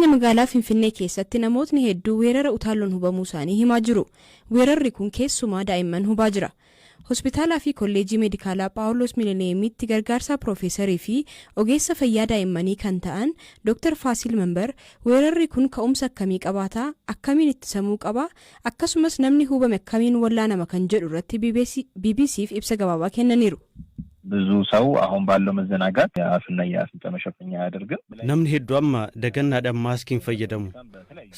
Dhiyeenya magaalaa Finfinnee keessatti namootni hedduu weerara utaalloon hubamuu isaanii himaa jiru. Weerarri kun keessumaa daa'imman hubaa jira. Hospitaalaa fi kolleejii meedikaalaa Paawuloos Milineemitti gargaarsaa Piroofeesarii fi ogeessa fayyaa daa'immanii kan ta'an Dr. Faasil Member weerarri kun ka'umsa akkamii qabaata, akkamiin ittisamuu qaba, akkasumas namni hubame akkamiin wallaanama kan jedhu irratti BBC'f ibsa gabaabaa kennaniiru. ብዙ ሰው አሁን ባለው መዘናጋት ያፍና ያፍንጫ መሸፈኛ ያደርጋል namni hedduu amma dagannaadhaan maaskiin fayyadamu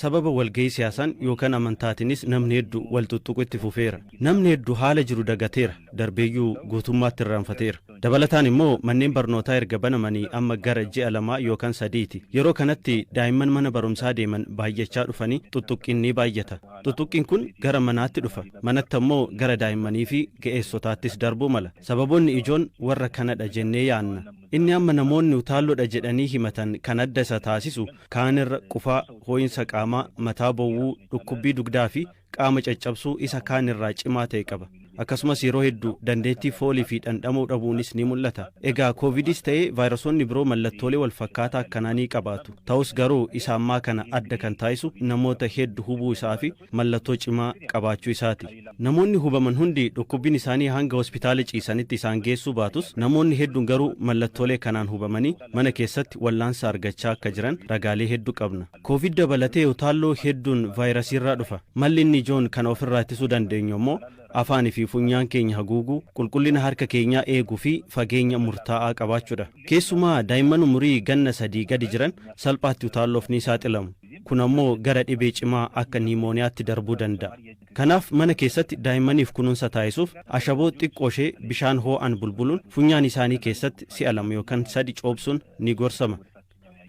sababa walgahii siyaasaan yookaan amantaatiinis namni hedduu wal tuttuqu itti fufeera namni hedduu haala jiru dagateera darbeeyyuu guutummaatti irraanfateera dabalataan immoo manneen barnootaa erga banamanii amma gara ji'a 2 yookaan 3ti yeroo kanatti daa'imman mana barumsaa deeman baay'achaa dhufanii tuttuqqiin ni baay'ata tuttuqqiin kun gara manaatti dhufa manatti immoo gara daa'immanii fi ga'eessotaattis darbuu mala sababoonni ijoon warra kanadha jennee yaanna inni amma namoonni utaalloodha jedhanii himatan kan adda isa taasisu kaanirra qufaa hooyinsa qaamaa mataa bowwuu dhukkubbii dugdaa fi qaama caccabsuu isa kaanirraa cimaa ta'e qaba akkasumas yeroo hedduu dandeettii foolii fi dhandhamuu dhabuunis ni mul'ata egaa koovidis ta'ee vaayirasoonni biroo mallattoolee wal fakkaataa akkanaa ni qabaatu ta'us garuu isa ammaa kana adda kan taasisu namoota hedduu hubuu isaa fi mallattoo cimaa qabaachuu isaati namoonni hubaman hundi dhukkubbiin isaanii hanga hospitaala ciisanitti isaan geessuu baatus namoonni hedduun garuu mallattoolee kanaan hubamanii mana keessatti wallaansa argachaa akka jiran ragaalee hedduu qabna koovid dabalatee utaalloo hedduun vaayirasiirraa dhufa malli inni ijoon kana ofirraa ittisuu dandeenyu immoo afaanii fi funyaan keenya haguuguu qulqullina harka keenyaa eeguu fi fageenya murtaa'aa qabaachuudha keessumaa daa'imman umurii ganna 3 gadi jiran salphaatti utaalloof ni saaxilamu kun ammoo gara dhibee cimaa akka niimooniyaatti darbuu danda'a kanaaf mana keessatti daa'immaniif kunuunsa taasisuuf ashaboo xiqqoo ishee bishaan hoo'aan bulbuluun funyaan isaanii keessatti si'a 2 yookaan 3 coobsuun ni gorsama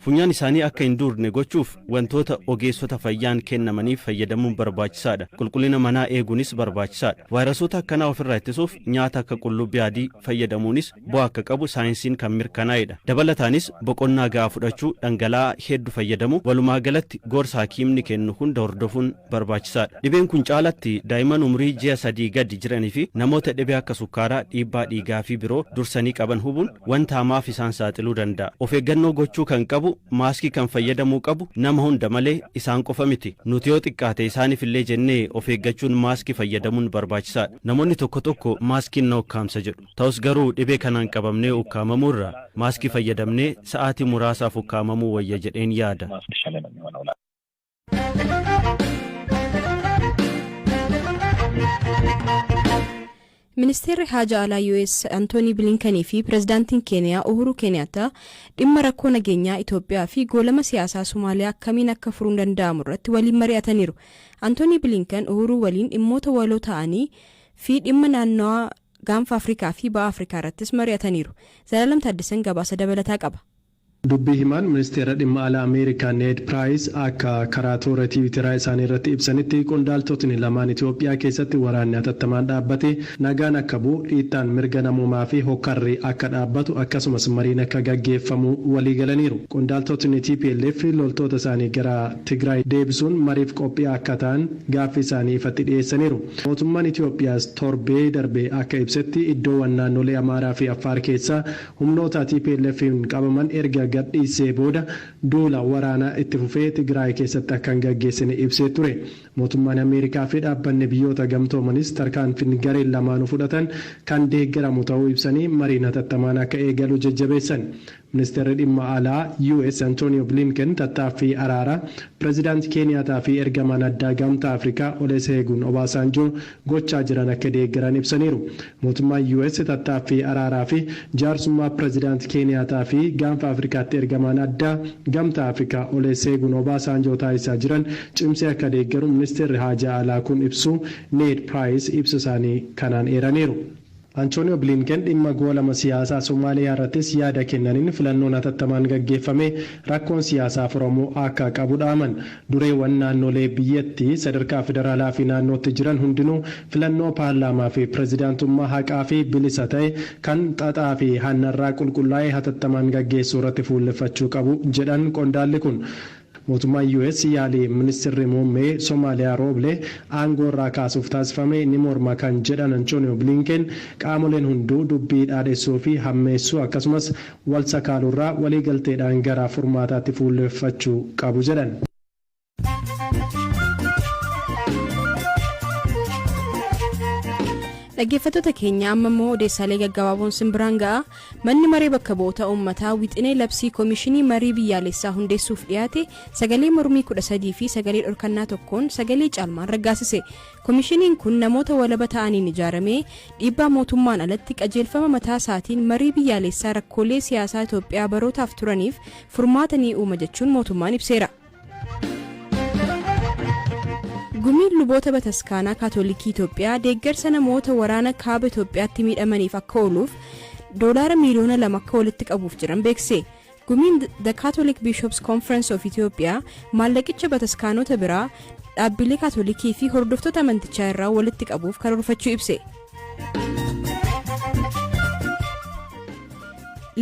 funyaan isaanii akka hin duurne gochuuf wantoota ogeessota fayyaan kennamaniif fayyadamuun barbaachisaadha qulqullina manaa eeguunis barbaachisaadha vaayirasoota akkanaa ofirraa ittisuuf nyaata akka qullubbii adii fayyadamuunis bu'aa akka qabu saayinsiin kan mirkanaa'edha dabalataanis boqonnaa gahaa fudhachuu dhangala'aa hedduu fayyadamu walumaa galatti gorsa hakiimni kennu hunda hordofuun barbaachisaadha dhibeen kun caalatti daa'imman umurii ji'a 3 gadi jiranii fi namoota dhibee akka sukkaaraa dhiibbaa dhiigaa fi biroo dursanii qaban hubuun wanta hamaaf isaan saaxiluu danda'a of eeggannoo gochuu kan qabu maaskii kan fayyadamuu qabu nama hunda malee isaan qofa miti nuti yoo xiqqaate isaaniif illee jennee of eeggachuun maaskii fayyadamuun barbaachisaadha namoonni tokko tokko maaskiin na ukkaamsa jedhu ta'us garuu dhibee kanaan qabamnee ukkaamamuurraa maaskii fayyadamnee sa'aatii muraasaaf ukkaamamuu wayya jedheen yaada Ministeerri Haajaa Alaa US Antoonii Bilinkanii fi Pireezidaantiin Keeniyaa Uhuru Kenyaattaa dhimma rakkoo nageenyaa Itoophiyaa fi goolama siyaasaa Somaaliyaa akkamiin akka furuun danda'amu irratti waliin mari'ataniiru. Antoonii Bilinkan Uhuru waliin dhimmoota waloo ta'anii fi dhimma naannawaa gaanfa Afrikaa fi ba'a Afrikaa irrattis mari'ataniiru. Zalaalam Taaddasan gabaasa dabalataa qaba. dubbii himaan ministeera dhimma alaa Ameerikaa Ned Price akka karaa toora Tiwiiteraa isaanii irratti ibsanitti qondaaltotni lamaan Itoophiyaa keessatti waraanni hatattamaan dhaabbate nagaan akka bu'u dhiittaan mirga namummaa fi hokkarri akka dhaabbatu akkasumas mariin akka gaggeeffamu walii galaniiru. Qondaaltotni TPLF loltoota isaanii gara Tigraay deebisuun mariif qophii akka ta'an gaaffii isaanii ifatti dhiyeessaniiru. Mootummaan Itoophiyaas torbee darbee akka ibsetti iddoowwan naannolee Amaaraa fi Affaar keessaa humnoota TPLF'n qabaman erga gadhiisee booda duula waraanaa itti fufee Tigraay keessatti akka gaggeessine ibsee ture. Mootummaan Ameerikaa fi dhaabbanni biyyoota gamtoomanis tarkaanfii gareen lamaanuu fudhatan kan deeggaramu ta'uu ibsanii mariin hatattamaan akka eegalu jajjabeessan. Ministeerri dhimma alaa US Antonio Blinken tattaaffii araaraa Pireezidaantii Keeniyaattaa fi ergamaan addaa gamtaa Afrikaa Olusegun Obasanjoo gochaa jiran akka deeggaran ibsaniiru. Mootummaan US tattaaffii araaraa fi jaarsummaa Pireezidaantii Keeniyaattaa fi gaanfa Afrikaatti ergamaan addaa gamtaa Afrikaa Olusegun Obasanjoo taasisaa jiran cimsee akka deeggaru ministeerri haajaa alaa kun ibsu Ned Price ibsa isaanii kanaan eeraniiru. Antonio Blinken dhimma goolama siyaasaa Somaaliyaa irrattis yaada kennaniin filannoon hatattamaan gaggeeffame rakkoon siyaasaa furamuu akka qabu dhaaman. Dureewwan naannolee biyyattii sadarkaa federaalaa fi naannootti jiran hundinuu filannoo paarlaamaa fi pireezidaantummaa haqaa fi bilisa ta'e kan xaxaa fi hannarraa qulqullaa'ee hatattamaan gaggeessuu irratti fuulleffachuu qabu jedhan qondaalli kun. mootummaan US yaalii ministeerri muummee Somaaliyaa Rooble aangoo irraa kaasuuf taasifame ni morma kan jedhan Antonio Blinken qaamoleen hunduu dubbii dhaadhessuu fi hammeessuu akkasumas wal sakaaluurraa waliigalteedhaan gara furmaataatti fuulleffachuu qabu jedhan. Dhaggeeffattoota keenya amma immoo odeessaalee gaggabaaboon simbiraan ga'a. Manni maree bakka bu'oota uummataa wixinee labsii koomishinii marii biyyaalessaa hundeessuuf dhiyaate sagalee mormii 13 fi sagalee dhorkannaa tokkoon sagalee caalmaan raggaasise. Koomishiniin kun namoota walaba ta'aniin ijaaramee dhiibbaa mootummaan alatti qajeelfama mataa isaatiin marii biyyaalessaa rakkoolee siyaasaa Itoophiyaa barootaaf turaniif furmaata ni uuma jechuun mootummaan ibseera. Gumiin luboota bataskaanaa kaatolikii Itoophiyaa deeggarsa namoota waraana kaaba Itoophiyaatti miidhamaniif akka ooluuf $2 miliyoona 2 akka walitti qabuuf jiran beekse. Gumiin The Catholic Bishops Conference of Ethiopia maallaqicha bataskaanota biraa dhaabbilee kaatolikii fi hordoftoota amantichaa irraa walitti qabuuf karoorfachuu ibse.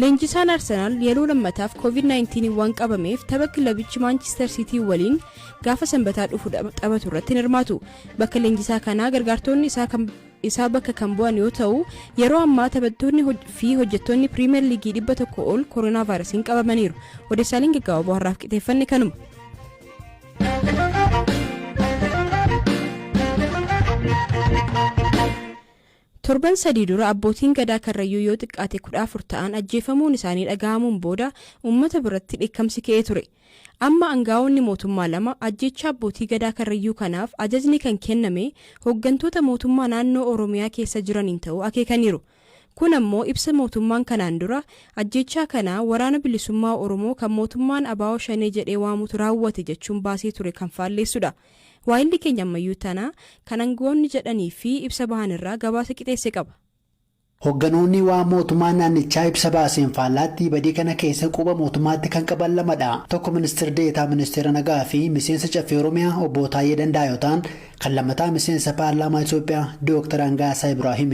Leenjisaan Arsenaal yeroo lammataaf COVID-19 waan qabameef tapha kilabichi Manchester City waliin gaafa sanbataa dhufu taphatu irratti hirmaatu. Bakka leenjisaa kanaa gargaartonni isaa bakka kan bu'an yoo ta'u yeroo ammaa taphattoonni fi hojjettoonni Premier League 100 ol koronaa vaayirasiin qabamaniiru. Odeessaaleen gaggabaaboo har'aaf qixeeffanne kanuma. Torban sadii dura abbootiin gadaa Karrayyuu yoo xiqqaate 14 ta'an ajjeefamuun isaanii dhaga'amuun booda uummata biratti dheekkamsi ka'ee ture. Amma aangaa'onni mootummaa lama ajjeechaa abbootii gadaa Karrayyuu kanaaf ajajni kan kenname hooggantoota mootummaa naannoo Oromiyaa keessa jiraniin ta'uu akeekaniiru. Kun ammoo ibsa mootummaan kanaan dura ajjeechaa kana waraana bilisummaa Oromoo kan mootummaan Abaa'oo Shanee jedhee waamutu raawwate jechuun baasee ture kan faalleessudha. Waa'illi keenya ammayyuu tanaa kan aangaa'onni jedhanii fi ibsa bahan irraa gabaasa qixeesse qaba. Hoogganoonni waa mootummaan naannichaa ibsa baaseen faallaatti badii kana keessa quba mootummaatti kan qaban lamadha. Tokko ministeera deetaa ministeera nagaa fi miseensa caffee Oromiyaa obbo Taayyee Danda'a yoo ta'an kan lammataa miseensa paarlaamaa Itoophiyaa Dr. Angaasaa Ibraahim.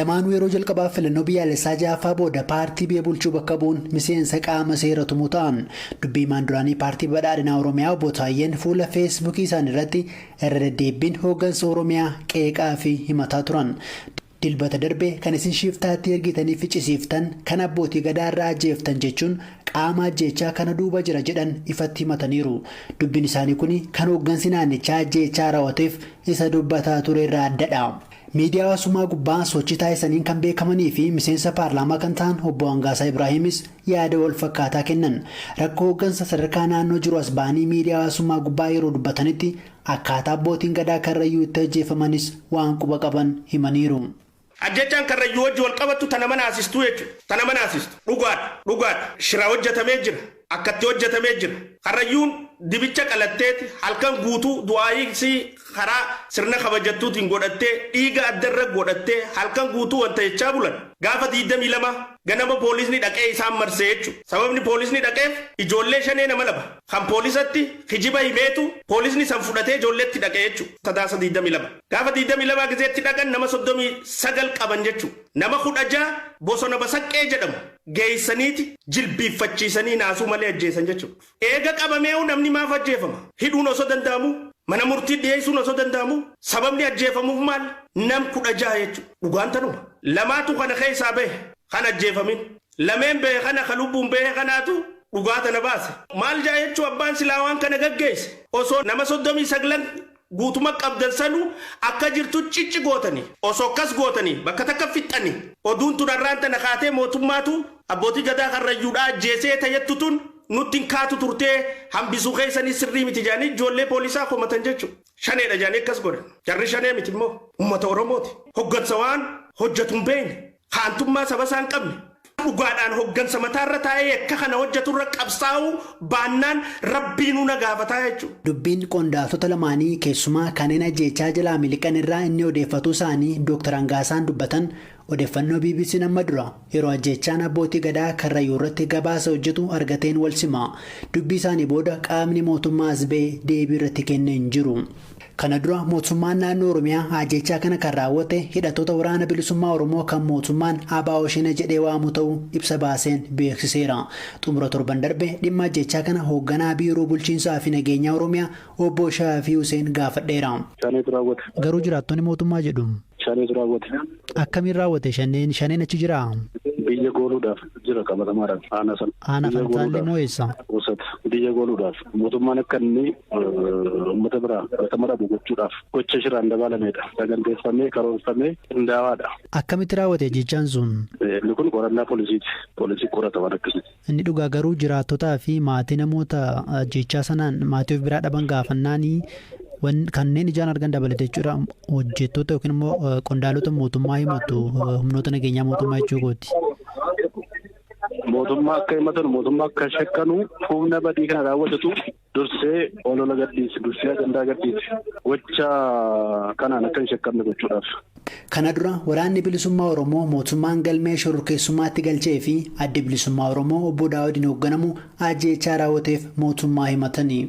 Lamaanuu yeroo jalqabaaf filannoo biyyaalessaa ja'affaa booda paartii biyya bulchuu bakka bu'uun miseensa qaama seera tumuu ta'an. Dubbii maanduraanii paartii badhaadhinaa Oromiyaa obbo Taayyeen fuula feesbuukii isaanii irratti irra deddeebiin hooggansa Oromiyaa qeeqaa fi himataa turan. Dilbata darbe kan isin shiftaatti ergitanii ficcisiiftan kan abbootii gadaa irraa ajjeeftan jechuun qaama ajjeechaa kana duuba jira jedhan ifatti himataniiru. Dubbiin isaanii kun kan hooggansi naannichaa ajjeechaa raawwateef isa dubbataa ture irraa addadha. Miidiyaa hawaasummaa gubbaa sochii taasisaniin kan beekamanii fi miseensa paarlaamaa kan ta'an obbo Angaasaa Ibraahimis yaada wal fakkaataa kennan. Rakkoo hooggansa sadarkaa naannoo jiru as ba'anii miidiyaa hawaasummaa gubbaa yeroo dubbatanitti akkaataa abbootiin gadaa Karrayyuu itti ajjeefamanis waan quba qaban himaniiru. Ajjechaan Karrayyuu wajji wal qabattu tana mana asistu jechuudha. Tana mana asistu. Dhugaadha. Shira hojjetamee jira. Akkatti hojjetamee jira. Karrayyuun dibicha qalatteeti halkan guutuu du'aayii karaa sirna kabajattuutiin godhattee dhiiga addarra godhattee halkan guutuu wanta jechaa bulan. Gaafa 22 ganama poolisni dhaqee isaan marsee jechuudha. Sababni poolisni dhaqeef ijoollee shanee nama laba. Kan poolisatti kijiba himeetu poolisni san fudhatee ijoolleetti dhaqee jechuudha. Sadaasa 22. Gaafa 22 gizeetti dhaqan nama 39 qaban jechuudha. Nama 16 bosona basaqqee jedhamu geessaniiti jilbiiffachiisanii naasuu malee ajjeesan jechuudha. Eega qabamee namni maaf ajjeefama? Hidhuun osoo danda'amu? Mana murtii dhiyeessuun osoo danda'amu? Sababni ajjeefamuuf maal? Nam 16 jechuudha. Dhugaan tanuma. Lamaatu kana keessaa bahe kan ajjeefamin. Lameen bahe kana kan lubbuun bahe kanaatu dhugaa tana baase. Maal jaa jechuu abbaan silaa waan kana gaggeesse? Osoo nama 39 guutuma qabdan sanuu akka jirtu cicci gootanii osoo akkas gootanii bakka takka fixxanii oduun turarraan tana kaatee mootummaatu abbootii gadaa Karrayyuudhaa ajjeesee tayyattutuun nutti kaatu turtee hambisuu keessanii sirrii miti jaanii ijoollee poolisaa komatan jechuudha. Shaneedha jaanii akkas godhan. Jarri shanee miti immoo uummata Oromooti. Hoggansa waan hojjetu hin beekne haantummaa saba isaan qabne. Dhugaadhaan hoggansa mataarra taa'ee akka kana hojjeturra qabsaa'uu baannaan rabbiinuu na gaafataa jechuudha. Dubbiin qondaaltota lamaanii keessumaa kanneen ajjeechaa jalaa miliqan irraa inni odeeffatu isaanii Dr. Angaasaan dubbatan odeeffannoo BBC nama dura yeroo ajjeechaan abbootii gadaa Karrayyuu irratti gabaasa hojjetu argateen wal sima. Dubbii isaanii booda qaamni mootummaa as ba'ee deebii irratti kennee hin jiru. Kana dura mootummaan naannoo Oromiyaa ajjechaa kana kan raawwate hidhattoota waraana bilisummaa Oromoo kan mootummaan ABO jedhee waamu ta'uu ibsa baaseen beeksiseera. Xumura torban darbe dhimma ajjechaa kana hoogganaa biiroo bulchiinsaa fi nageenyaa Oromiyaa obbo Shaafii Hussein gaafadheera. Garuu jiraattonni mootummaa jedhu. Shaniitu raawwate. Akkamiin raawwate shaneen achi jira? Biyya gooluudhaaf jira qabatamaadhaan aana sana. Aana Fantaallee moo eessa? Biyya gooluudhaaf mootummaan akka inni uummata biraa qabatamaadhaa gochuudhaaf gocha shiraan dabalamedha. Saganteeffamee karoorfamee qindaawaadha. Akkamitti raawwate jechaan sun? Inni kun qorannaa poolisiiti. Poolisii qorataman akkasitti. Inni dhugaa garuu jiraattotaa fi maatii namoota jechaa sanaan maatii of biraa dhaban gaafannaanii kanneen ijaan argan dabalate jechuudha hojjettoota yookiin immoo qondaalota mootummaa himatu humnoota nageenyaa mootummaa jechuukooti. Mootummaa akka himatan mootummaa akka shakkanu humna badii kana raawwatatu dursee olola gadhiisi dursee ajandaa gadhiisi gocha kanaan akka hin shakkamne gochuudhaaf. Kana dura waraanni bilisummaa Oromoo mootummaan galmee shororkeessummaatti galchee fi addi bilisummaa Oromoo obbo Daawudiin hoogganamu ajjechaa raawwateef mootummaa himatanii.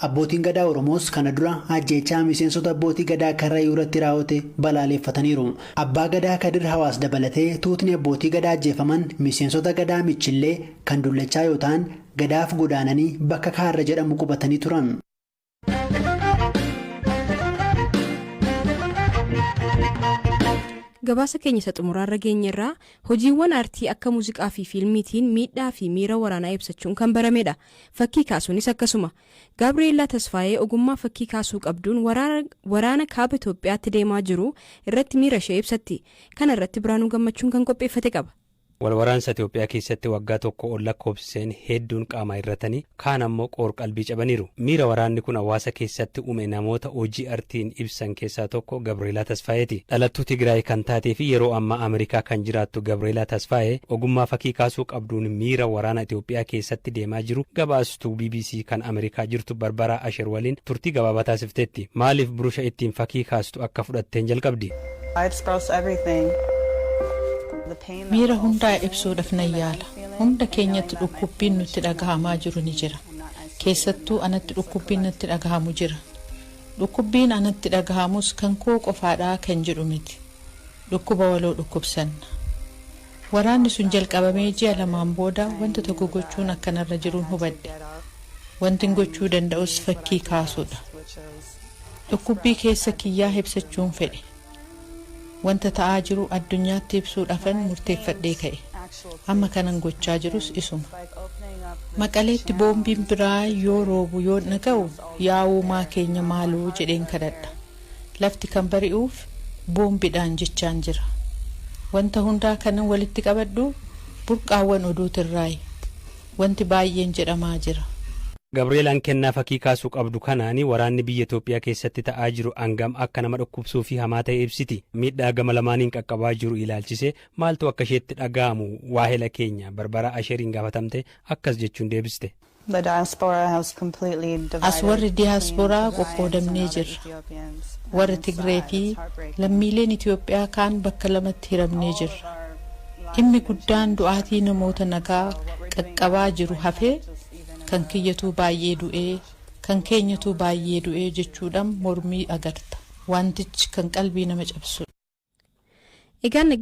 Abbootiin gadaa Oromoos kana dura ajjechaa miseensota abbootii gadaa Karrayyuu irratti raawwate balaaleffataniiru. Abbaa gadaa Kadir Hawaas dabalatee tuutni abbootii gadaa ajjeefaman miseensota gadaa Michillee kan dullachaa yoo ta'an gadaaf godaananii bakka Kaarra jedhamu qubatanii turan. Gabaasa keenya isa xumuraarra geenyerraa hojiiwwan aartii akka muuziqaa fi fiilmiitiin miidhaa fi miira waraanaa ibsachuun kan baramedha. Fakkii kaasuunis akkasuma. Gaabreelaa Tasfaayee ogummaa fakkii kaasuu qabduun waraana kaaba Itoophiyaatti deemaa jiru irratti miira ishee ibsatti. Kana irratti Biraanuu Gammachuun kan qopheeffate qaba. Walwaraansa Itoophiyaa keessatti waggaa tokko ol lakkoofsiseen hedduun qaama irratanii kaan ammoo qoor-qalbii cabaniiru. Miira waraanni kun hawaasa keessatti uume namoota hojii artiin ibsan keessaa tokko Gabreelaa Tasfaayeeti. Dhalattuu Tigraay kan taatee fi yeroo ammaa Ameerikaa kan jiraattu Gabreelaa Tasfaayee ogummaa fakkii kaasuu qabduun miira waraana Itoophiyaa keessatti deemaa jiru gabaastuu BBC kan Ameerikaa jirtu Barbaraa Asher waliin turtii gabaabaa taasifteetti. Maaliif burusha ittiin fakkii kaastu akka fudhatteen jalqabdi? Miira hundaa ibsuudhaaf nan yaala. Hunda keenyatti dhukkubbiin nutti dhagahamaa jiru ni jira. Keessattuu anatti dhukkubbiin natti dhagahamu jira. Dhukkubbiin anatti dhagahamus kan koo qofaadhaa kan jedhu miti. Dhukkuba waloo dhukkubsanna. Waraanni sun jalqabamee ji'a lamaan booda wanta tokko gochuun akkanarra jiruun hubadhe. Wanti gochuu danda'us fakkii kaasuudha. Dhukkubbii keessa kiyyaa ibsachuun fedhe. Wanta ta'aa jiru addunyaatti ibsuudhaafan murteeffadhee ka'e. Amma kanan gochaa jirus isuma. Maqaleetti boombiin biraa yoo roobu yoo dhaga'u yaa uumaa keenya maaloo jedheen kadhadha. Lafti kan bari'uuf boombiidhaan jechaan jira. Wanta hundaa kanan walitti qabadhu burqaawwan oduutirraayi. Wanti baay'een jedhamaa jira. Gabreelaan kennaa fakkii kaasuu qabdu kanaani waraanni biyya Itoophiyaa keessatti ta'aa jiru hangam akka nama dhukkubsuu fi hamaa ta'e ibsiti. Miidhaa gama lamaaniin qaqqabaa jiru ilaalchise maaltu akka isheetti dhaga'amu waahela keenya Barbaraa Asheriin gaafatamte akkas jechuun deebiste. As warri diyaasporaa qoqqoodamnee jirra. Warri Tigree fi lammiileen Itoophiyaa kaan bakka lamatti hiramnee jirra. Dhimmi guddaan du'aatii namoota nagaa qaqqabaa jiru hafee kan kiyyatu baay'ee du'ee kan keenyatu baay'ee du'ee jechuudhaan mormii agarta. Wantichi kan qalbii nama cabsu. Egaan